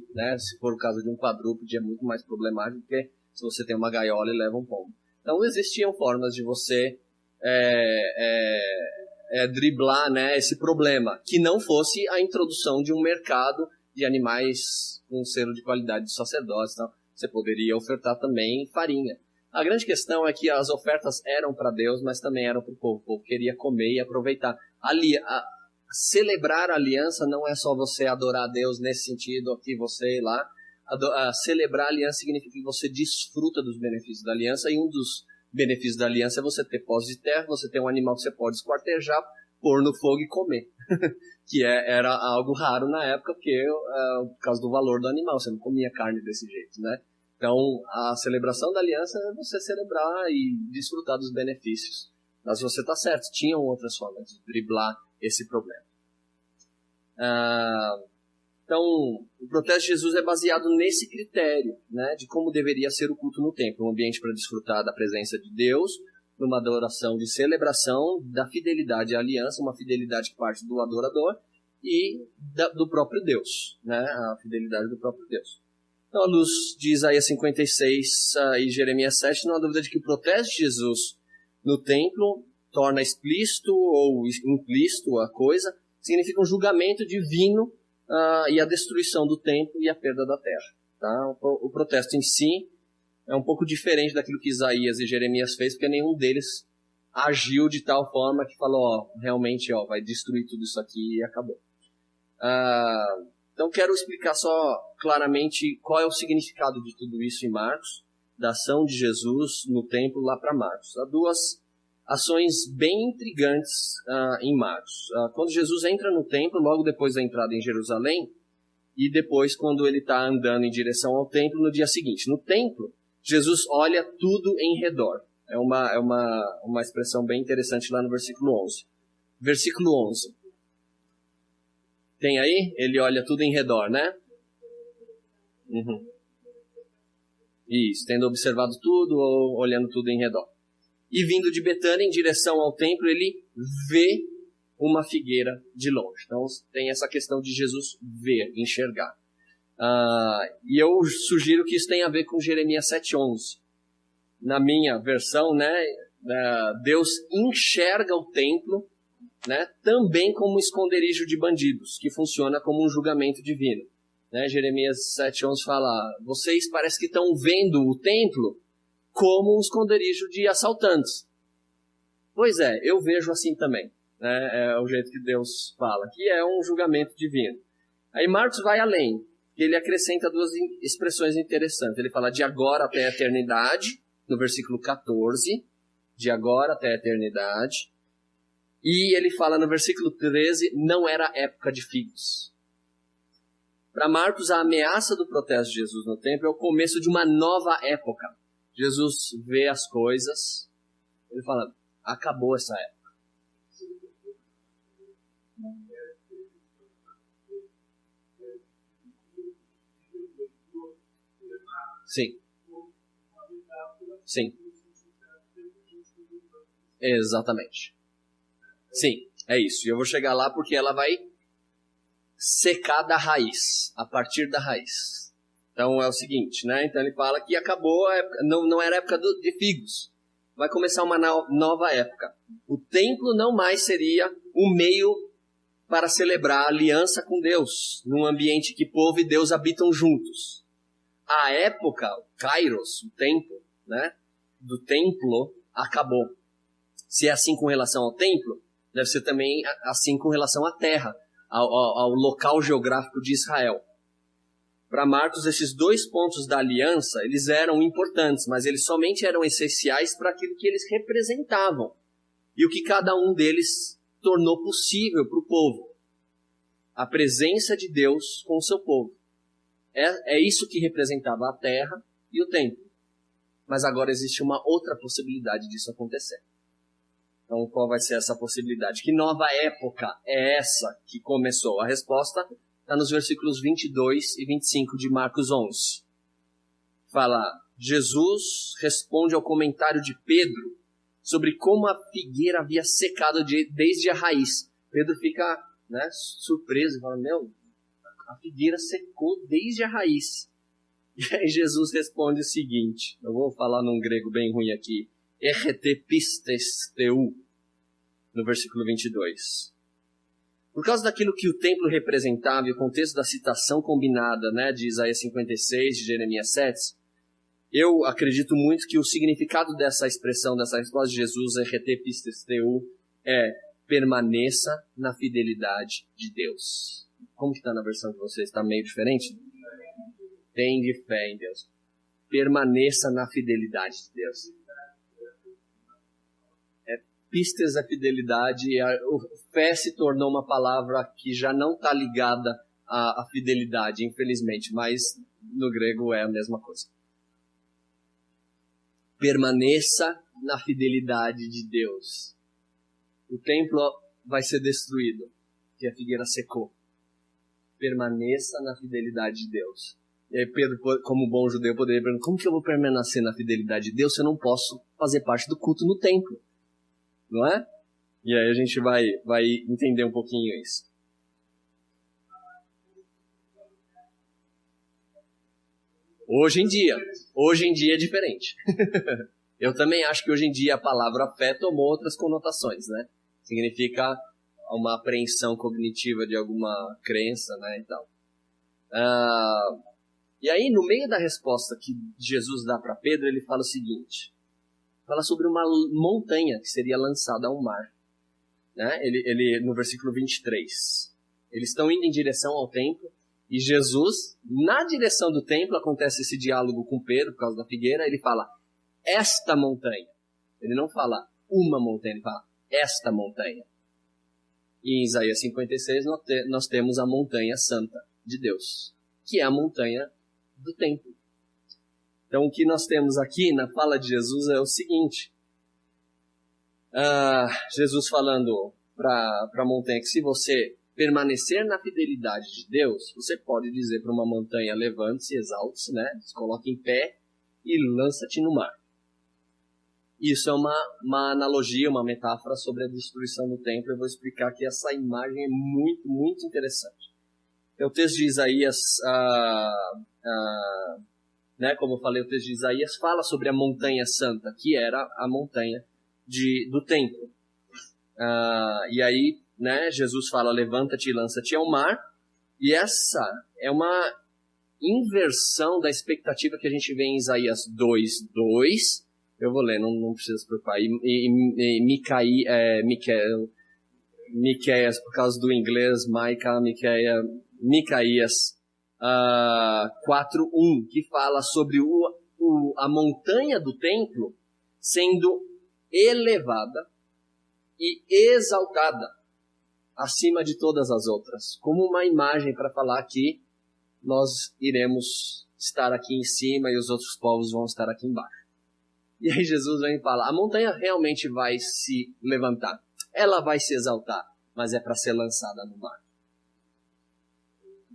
for o caso de um quadrúpede, é muito mais problemático do que se você tem uma gaiola e leva um pombo. Então existiam formas de você driblar, né, esse problema, que não fosse a introdução de um mercado de animais com selo de qualidade de sacerdotes. Então, você poderia ofertar também farinha. A grande questão é que as ofertas eram para Deus, mas também eram para o povo. O povo queria comer e aproveitar. Celebrar a aliança não é só você adorar a Deus nesse sentido, aqui você ir lá. Celebrar a aliança significa que você desfruta dos benefícios da aliança, e um dos benefícios da aliança é você ter posse de terra, você ter um animal que você pode esquartejar, pôr no fogo e comer. Que era algo raro na época, porque por causa do valor do animal, você não comia carne desse jeito, né? Então, a celebração da aliança é você celebrar e desfrutar dos benefícios. Mas você está certo, tinham outras formas de driblar esse problema. Então, o protesto de Jesus é baseado nesse critério, né, de como deveria ser o culto no templo. Um ambiente para desfrutar da presença de Deus, numa adoração de celebração da fidelidade à aliança, uma fidelidade que parte do adorador e do próprio Deus, né, a fidelidade do próprio Deus. Então, à luz de Isaías 56 e Jeremias 7, não há dúvida de que o protesto de Jesus no templo torna explícito ou implícito a coisa, significa um julgamento divino e a destruição do templo e a perda da terra. Tá? O protesto em si é um pouco diferente daquilo que Isaías e Jeremias fez, porque nenhum deles agiu de tal forma que falou, realmente vai destruir tudo isso aqui e acabou. Então quero explicar só claramente qual é o significado de tudo isso em Marcos, da ação de Jesus no templo lá para Marcos. Há duas ações bem intrigantes em Marcos. Quando Jesus entra no templo, logo depois da entrada em Jerusalém, e depois quando ele está andando em direção ao templo no dia seguinte. No templo, Jesus olha tudo em redor. É uma expressão bem interessante lá no versículo 11. Versículo 11. Tem aí? Ele olha tudo em redor, né? Uhum. Isso, tendo observado tudo ou olhando tudo em redor. E vindo de Betânia em direção ao templo, ele vê uma figueira de longe. Então tem essa questão de Jesus ver, enxergar. E eu sugiro que isso tenha a ver com Jeremias 7,11. Na minha versão, né, Deus enxerga o templo, né, também como um esconderijo de bandidos, que funciona como um julgamento divino. Né, Jeremias 7,11 fala, vocês parece que estão vendo o templo como um esconderijo de assaltantes. Pois é, eu vejo assim também. Né, é o jeito que Deus fala, que é um julgamento divino. Aí Marcos vai além, ele acrescenta duas expressões interessantes. Ele fala de agora até a eternidade, no versículo 14, de agora até a eternidade. E ele fala no versículo 13, não era época de figos. Para Marcos, a ameaça do protesto de Jesus no templo é o começo de uma nova época. Jesus vê as coisas, ele fala, acabou essa época. Sim. Sim. Exatamente. Sim, é isso. E eu vou chegar lá porque ela vai secar da raiz, a partir da raiz. Então é o seguinte, né? Então ele fala que acabou a época, não era a época de figos. Vai começar uma nova época. O templo não mais seria o meio para celebrar a aliança com Deus, num ambiente que povo e Deus habitam juntos. A época, o Kairos, o tempo, né, do templo, acabou. Se é assim com relação ao templo, deve ser também assim com relação à terra, ao local geográfico de Israel. Para Marcos, esses 2 pontos da aliança, eles eram importantes, mas eles somente eram essenciais para aquilo que eles representavam e o que cada um deles tornou possível para o povo. A presença de Deus com o seu povo. É isso que representava a terra e o templo. Mas agora existe uma outra possibilidade disso acontecer. Então, qual vai ser essa possibilidade? Que nova época é essa que começou? A resposta está nos versículos 22 e 25 de Marcos 11. Fala, Jesus responde ao comentário de Pedro sobre como a figueira havia secado desde a raiz. Pedro fica, né, surpreso e fala, a figueira secou desde a raiz. E aí Jesus responde o seguinte, eu vou falar num grego bem ruim aqui, errete pistes teu, no versículo 22. Por causa daquilo que o templo representava e o contexto da citação combinada, né, de Isaías 56, de Jeremias 7, eu acredito muito que o significado dessa expressão, dessa resposta de Jesus, errete pistes teu, é permaneça na fidelidade de Deus. Como que está na versão de vocês? Está meio diferente? Tem de fé em Deus. Permaneça na fidelidade de Deus. Pistes a fidelidade, fé se tornou uma palavra que já não está ligada à fidelidade, infelizmente, mas no grego é a mesma coisa. Permaneça na fidelidade de Deus. O templo vai ser destruído, porque a figueira secou. Permaneça na fidelidade de Deus. E aí Pedro, como bom judeu, poderia perguntar, como que eu vou permanecer na fidelidade de Deus se eu não posso fazer parte do culto no templo? Não é? E aí a gente vai entender um pouquinho isso. Hoje em dia é diferente. Eu também acho que hoje em dia a palavra fé tomou outras conotações, né? Significa uma apreensão cognitiva de alguma crença, né, e tal. E aí, no meio da resposta que Jesus dá para Pedro, ele fala o seguinte, fala sobre uma montanha que seria lançada ao mar. Né? Ele, no versículo 23, eles estão indo em direção ao templo, e Jesus, na direção do templo, acontece esse diálogo com Pedro, por causa da figueira, ele fala, esta montanha. Ele não fala uma montanha, ele fala, esta montanha. E em Isaías 56, nós temos a montanha santa de Deus, que é a montanha do templo. Então, o que nós temos aqui na fala de Jesus é o seguinte. Jesus falando para a montanha que se você permanecer na fidelidade de Deus, você pode dizer para uma montanha, levante-se, exalte-se, né? Se coloque em pé e lança-te no mar. Isso é uma analogia, uma metáfora sobre a destruição do templo. Eu vou explicar que essa imagem é muito, muito interessante. É o texto de Isaías... né, como eu falei, o texto de Isaías fala sobre a montanha santa, que era a montanha do templo. E aí, né, Jesus fala, levanta-te e lança-te ao mar, e essa é uma inversão da expectativa que a gente vê em Isaías 2:2. Eu vou ler, não precisa se preocupar. E Miqueias, por causa do inglês, Micaías 4:1, que fala sobre a montanha do templo sendo elevada e exaltada acima de todas as outras, como uma imagem para falar que nós iremos estar aqui em cima e os outros povos vão estar aqui embaixo. E aí Jesus vem falar, a montanha realmente vai se levantar, ela vai se exaltar, mas é para ser lançada no mar.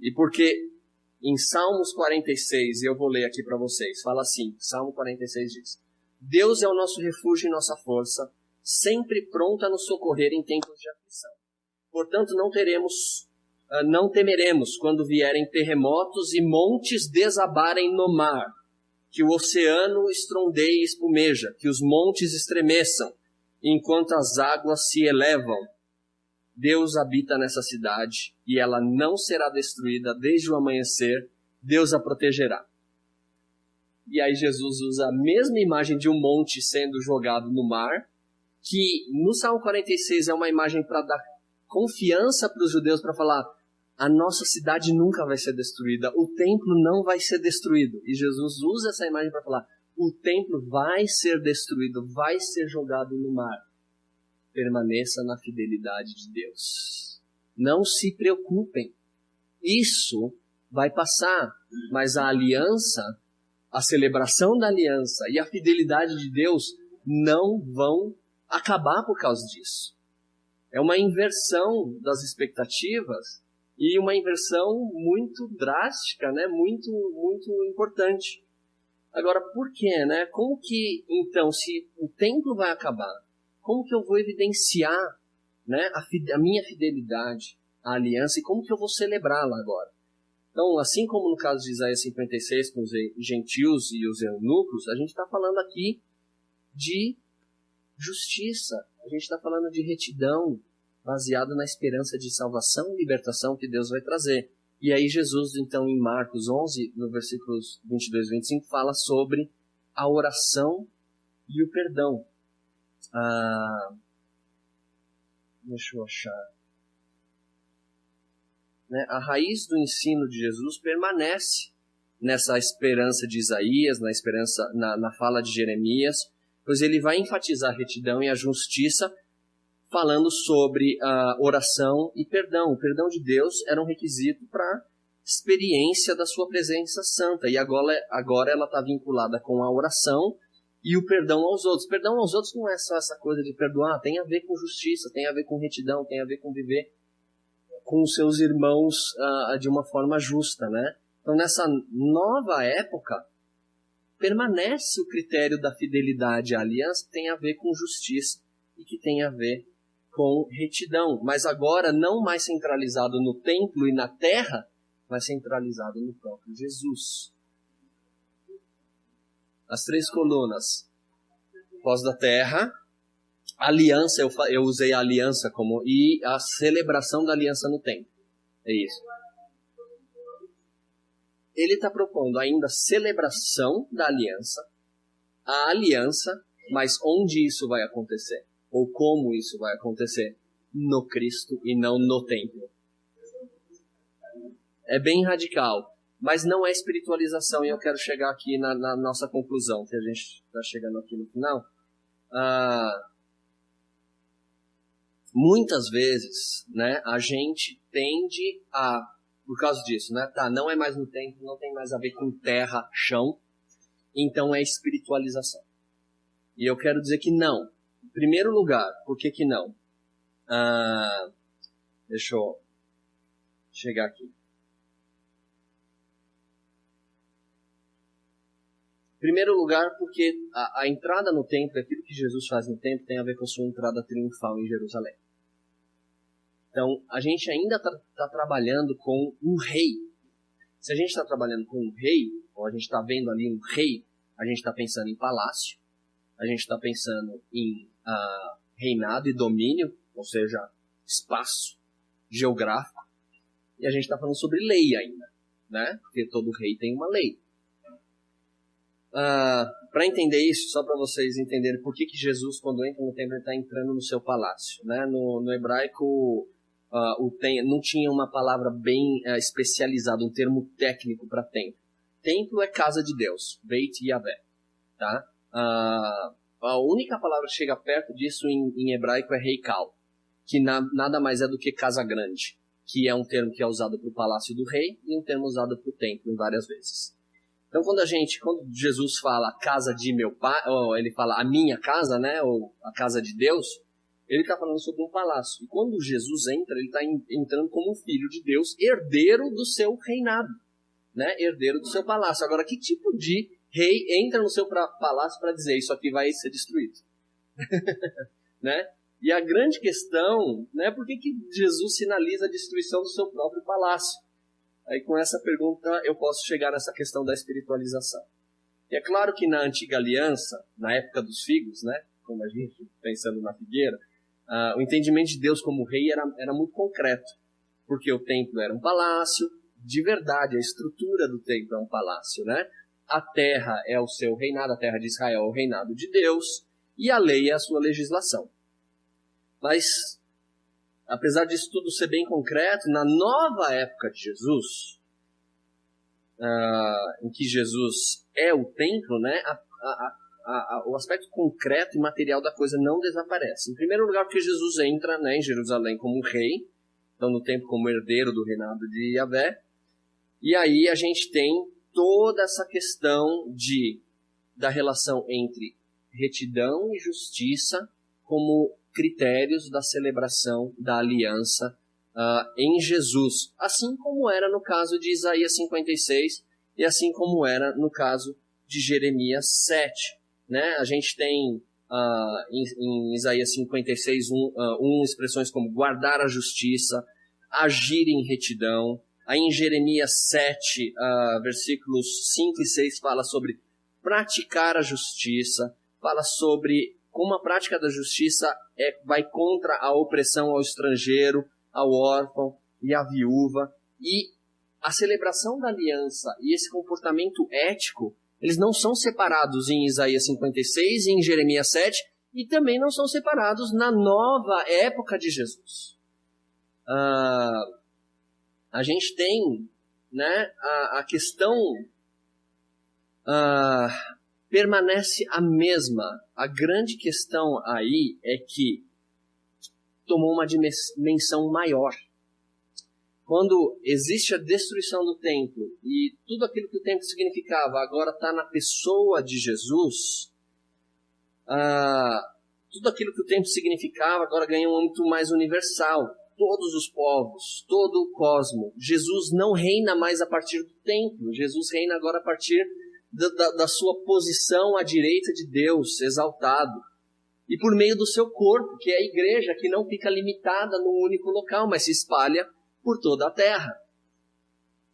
E porque Em Salmos 46, eu vou ler aqui para vocês, fala assim, Salmo 46 diz: Deus é o nosso refúgio e nossa força, sempre pronto a nos socorrer em tempos de aflição. Portanto, não temeremos quando vierem terremotos e montes desabarem no mar, que o oceano estrondeie e espumeja, que os montes estremeçam, enquanto as águas se elevam. Deus habita nessa cidade e ela não será destruída desde o amanhecer. Deus a protegerá. E aí Jesus usa a mesma imagem de um monte sendo jogado no mar, que no Salmo 46 é uma imagem para dar confiança para os judeus, para falar: a nossa cidade nunca vai ser destruída, o templo não vai ser destruído. E Jesus usa essa imagem para falar: o templo vai ser destruído, vai ser jogado no mar. Permaneça na fidelidade de Deus. Não se preocupem. Isso vai passar, mas a aliança, a celebração da aliança e a fidelidade de Deus não vão acabar por causa disso. É uma inversão das expectativas e uma inversão muito drástica, né? Muito importante. Agora, por quê, né? Como que, então, se o templo vai acabar, como que eu vou evidenciar, né, a minha fidelidade à aliança e como que eu vou celebrá-la agora? Então, assim como no caso de Isaías 56, com os gentios e os eunucos, a gente está falando aqui de justiça, a gente está falando de retidão, baseado na esperança de salvação e libertação que Deus vai trazer. E aí Jesus, então, em Marcos 11, no versículos 22 e 25, fala sobre a oração e o perdão. Deixa eu achar. Né? A raiz do ensino de Jesus permanece nessa esperança de Isaías, na esperança na fala de Jeremias, pois ele vai enfatizar a retidão e a justiça, falando sobre a oração e perdão. O perdão de Deus era um requisito para a experiência da sua presença santa, e agora ela está vinculada com a oração e o perdão aos outros. Perdão aos outros não é só essa coisa de perdoar, tem a ver com justiça, tem a ver com retidão, tem a ver com viver com os seus irmãos de uma forma justa, né? Então, nessa nova época, permanece o critério da fidelidade à aliança, que tem a ver com justiça e que tem a ver com retidão, mas agora não mais centralizado no templo e na terra, mas centralizado no próprio Jesus. As 3 colunas: pós da terra, aliança, eu usei a aliança como, e a celebração da aliança no templo. É isso. Ele está propondo ainda a celebração da aliança, a aliança, mas onde isso vai acontecer? Ou como isso vai acontecer? No Cristo e não no templo. É bem radical, mas não é espiritualização, e eu quero chegar aqui na nossa conclusão, que a gente está chegando aqui no final. Muitas vezes, né, a gente tende a, por causa disso, né, não é mais no templo, não tem mais a ver com terra, chão, então é espiritualização. E eu quero dizer que não. Em primeiro lugar, por que não? Deixa eu chegar aqui. Em primeiro lugar, porque a entrada no templo, aquilo que Jesus faz no templo, tem a ver com a sua entrada triunfal em Jerusalém. Então, a gente ainda está trabalhando com um rei. Se a gente está trabalhando com um rei, ou a gente está vendo ali um rei, a gente está pensando em palácio, a gente está pensando em reinado e domínio, ou seja, espaço geográfico, e a gente está falando sobre lei ainda, né? Porque todo rei tem uma lei. Para entender isso, só para vocês entenderem por que Jesus, quando entra no templo, ele está entrando no seu palácio. Né? No hebraico, não tinha uma palavra bem especializada, um termo técnico para templo. Templo é casa de Deus, Beit Yahvé. Tá? A única palavra que chega perto disso em hebraico é Heikal, que nada mais é do que casa grande, que é um termo que é usado para o palácio do rei e um termo usado para o templo em várias vezes. Então, quando Jesus fala casa de meu pai, ou ele fala a minha casa, né, ou a casa de Deus, ele está falando sobre um palácio. E quando Jesus entra, ele está entrando como um filho de Deus, herdeiro do seu reinado. né, herdeiro do seu palácio. Agora, que tipo de rei entra no seu palácio para dizer isso aqui vai ser destruído? Né? E a grande questão, né, por que Jesus sinaliza a destruição do seu próprio palácio? Aí com essa pergunta eu posso chegar nessa questão da espiritualização. E é claro que na antiga aliança, na época dos figos, né, como a gente pensando na figueira, o entendimento de Deus como rei era muito concreto, porque o templo era um palácio, de verdade, a estrutura do templo é um palácio, né? A terra é o seu reinado, a terra de Israel é o reinado de Deus, e a lei é a sua legislação. Mas, apesar disso tudo ser bem concreto, na nova época de Jesus, em que Jesus é o templo, né, o aspecto concreto e material da coisa não desaparece. Em primeiro lugar, porque Jesus entra, né, em Jerusalém como rei, então no templo como herdeiro do reinado de Yahvé, e aí a gente tem toda essa questão da relação entre retidão e justiça como critérios da celebração da aliança em Jesus, assim como era no caso de Isaías 56 e assim como era no caso de Jeremias 7. Né? A gente tem em Isaías 56 expressões como guardar a justiça, agir em retidão. Aí em Jeremias 7, versículos 5 e 6 fala sobre praticar a justiça, fala sobre como a prática da justiça vai contra a opressão ao estrangeiro, ao órfão e à viúva. E a celebração da aliança e esse comportamento ético, eles não são separados em Isaías 56 e em Jeremias 7, e também não são separados na nova época de Jesus. A gente tem, né, a questão permanece a mesma. A grande questão aí é que tomou uma dimensão maior. Quando existe a destruição do templo e tudo aquilo que o templo significava agora está na pessoa de Jesus, tudo aquilo que o templo significava agora ganha um âmbito mais universal. Todos os povos, todo o cosmo. Jesus não reina mais a partir do templo. Jesus reina agora a partir da sua posição à direita de Deus, exaltado. E por meio do seu corpo, que é a igreja, que não fica limitada num único local, mas se espalha por toda a terra.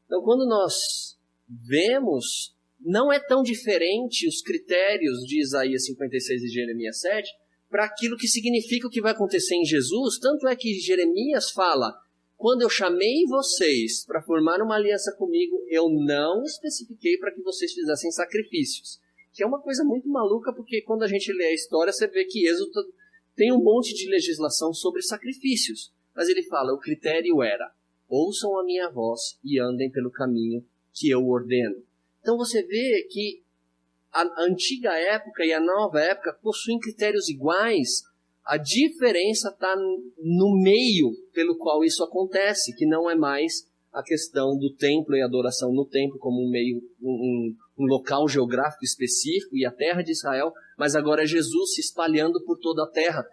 Então, quando nós vemos, não é tão diferente os critérios de Isaías 56 e Jeremias 7 para aquilo que significa o que vai acontecer em Jesus. Tanto é que Jeremias fala, quando eu chamei vocês para formar uma aliança comigo, eu não especifiquei para que vocês fizessem sacrifícios. Que é uma coisa muito maluca, porque quando a gente lê a história, você vê que Êxodo tem um monte de legislação sobre sacrifícios. Mas ele fala, o critério era, ouçam a minha voz e andem pelo caminho que eu ordeno. Então você vê que a antiga época e a nova época possuem critérios iguais. A diferença está no meio pelo qual isso acontece, que não é mais a questão do templo e adoração no templo como um meio, um local geográfico específico e a terra de Israel, mas agora é Jesus se espalhando por toda a terra,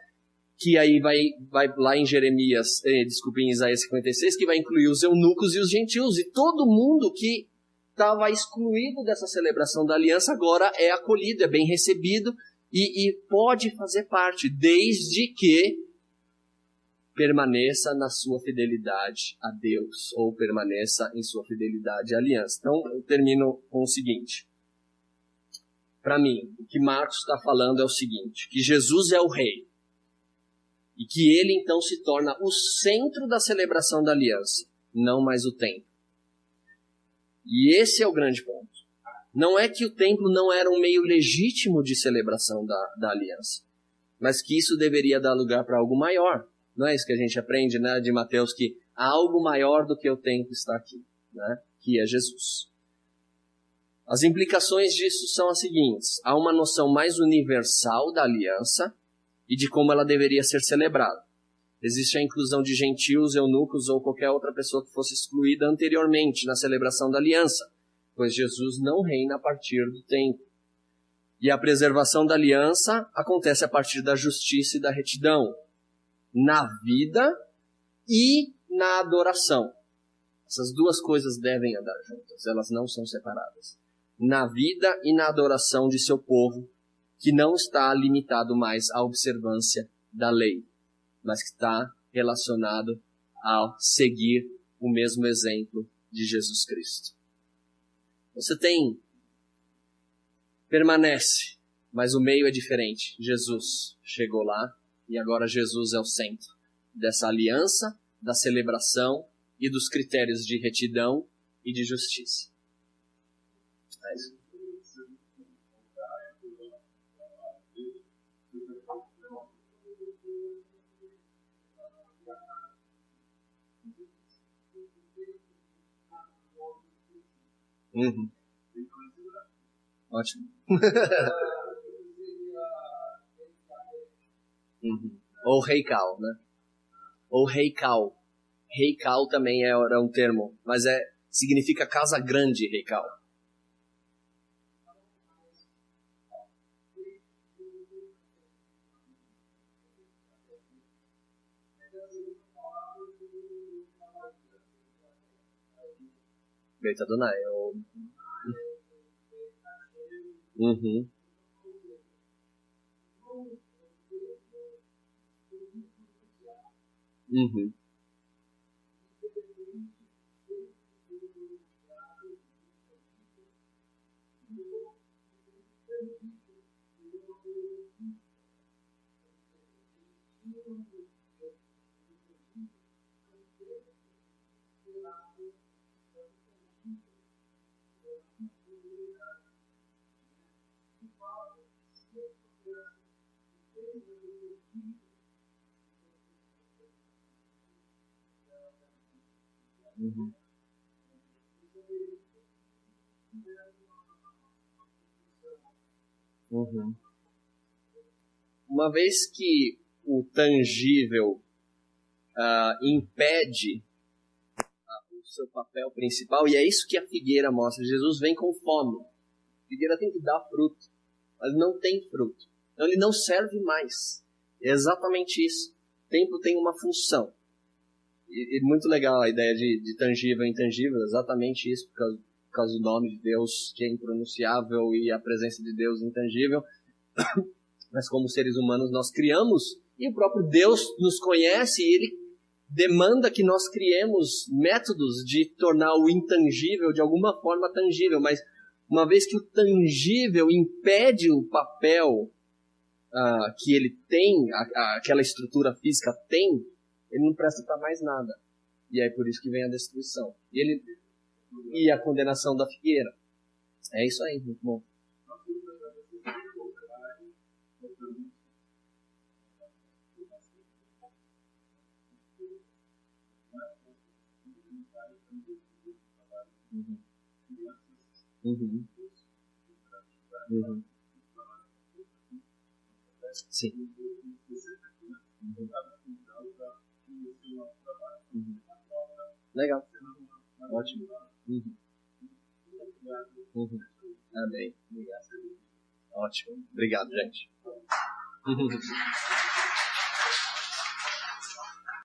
que aí vai lá em em Isaías 56, que vai incluir os eunucos e os gentios, e todo mundo que estava excluído dessa celebração da aliança agora é acolhido, é bem recebido e pode fazer parte, desde que permaneça na sua fidelidade a Deus, ou permaneça em sua fidelidade à aliança. Então, eu termino com o seguinte. Para mim, o que Marcos está falando é o seguinte, que Jesus é o rei, e que ele então se torna o centro da celebração da aliança, não mais o templo. E esse é o grande ponto. Não é que o templo não era um meio legítimo de celebração da aliança, mas que isso deveria dar lugar para algo maior. Não é isso que a gente aprende, né, de Mateus, que há algo maior do que o templo está aqui, né, que é Jesus. As implicações disso são as seguintes. Há uma noção mais universal da aliança e de como ela deveria ser celebrada. Existe a inclusão de gentios, eunucos ou qualquer outra pessoa que fosse excluída anteriormente na celebração da aliança, pois Jesus não reina a partir do templo. E a preservação da aliança acontece a partir da justiça e da retidão, na vida e na adoração. Essas duas coisas devem andar juntas, elas não são separadas. Na vida e na adoração de seu povo, que não está limitado mais à observância da lei, mas que está relacionado a seguir o mesmo exemplo de Jesus Cristo. Você permanece, mas o meio é diferente. Jesus chegou lá e agora Jesus é o centro dessa aliança, da celebração e dos critérios de retidão e de justiça. É isso. Uhum. Ótimo. Uhum. Ou Reikal, né? Ou Reikal. Reikal também era um termo, mas significa casa grande, Reikal. Beit Adonai. Uhum. Uhum. Uhum. Uhum. Uma vez que o tangível impede o seu papel principal, e é isso que a figueira mostra. Jesus vem com fome. A figueira tem que dar fruto, mas não tem fruto. Então ele não serve mais. É exatamente isso. O tempo tem uma função. E muito legal a ideia de tangível e intangível, exatamente isso, por causa do nome de Deus que é impronunciável e a presença de Deus intangível. Mas como seres humanos nós criamos, e o próprio Deus nos conhece e Ele demanda que nós criemos métodos de tornar o intangível de alguma forma tangível. Mas uma vez que o tangível impede o papel que ele tem, aquela estrutura física tem, ele não presta para mais nada. E aí por isso que vem a destruição. E a condenação da figueira. É isso aí, muito bom. Uhum. Uhum. Uhum. Sim. Uhum. Uhum. Legal. Ótimo. Uhum. Uhum. Amém. Obrigado. Ótimo. Obrigado, gente.